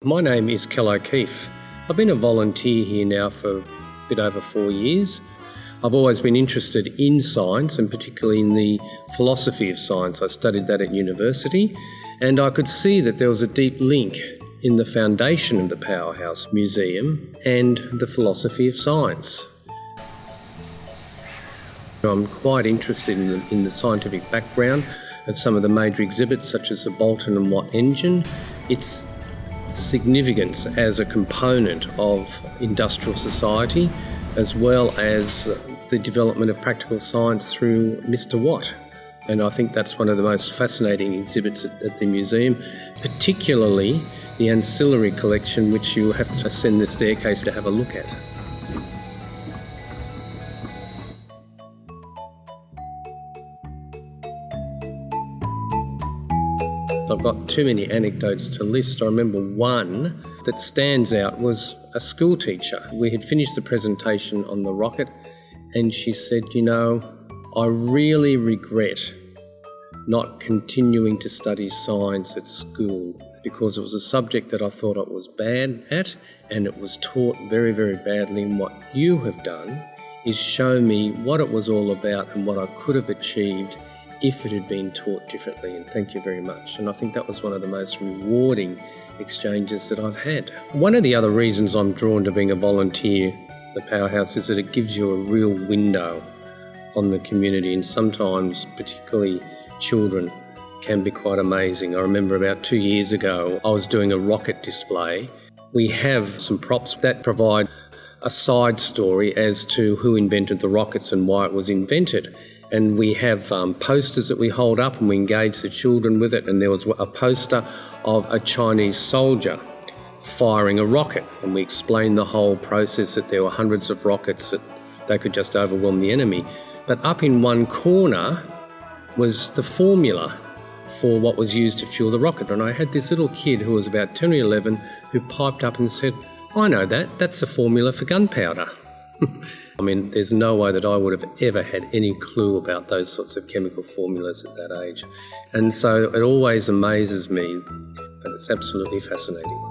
My name is Kel O'Keefe. I've been a volunteer here now for a bit over 4 years. I've always been interested in science and particularly in the philosophy of science. I studied that at university and I could see that there was a deep link in the foundation of the Powerhouse Museum and the philosophy of science. I'm quite interested in the scientific background of some of the major exhibits such as the Bolton and Watt engine. Its significance as a component of industrial society as well as the development of practical science through Mr. Watt. And I think that's one of the most fascinating exhibits at the museum, particularly the ancillary collection, which you have to ascend the staircase to have a look at. I've got too many anecdotes to list. I remember one that stands out was a school teacher. We had finished the presentation on the rocket and she said, I really regret not continuing to study science at school because it was a subject that I thought I was bad at and it was taught very, very badly. And what you have done is show me what it was all about and what I could have achieved if it had been taught differently, and thank you very much. And I think that was one of the most rewarding exchanges that I've had. One of the other reasons I'm drawn to being a volunteer at the Powerhouse is that it gives you a real window on the community, and sometimes, particularly children, can be quite amazing. I remember about 2 years ago, I was doing a rocket display. We have some props that provide a side story as to who invented the rockets and why it was invented. And we have posters that we hold up and we engage the children with it. And there was a poster of a Chinese soldier firing a rocket. And we explained the whole process, that there were hundreds of rockets that they could just overwhelm the enemy. But up in one corner was the formula for what was used to fuel the rocket. And I had this little kid who was about 10 or 11 who piped up and said, I know that, that's the formula for gunpowder. I mean, there's no way that I would have ever had any clue about those sorts of chemical formulas at that age. And so it always amazes me, but it's absolutely fascinating.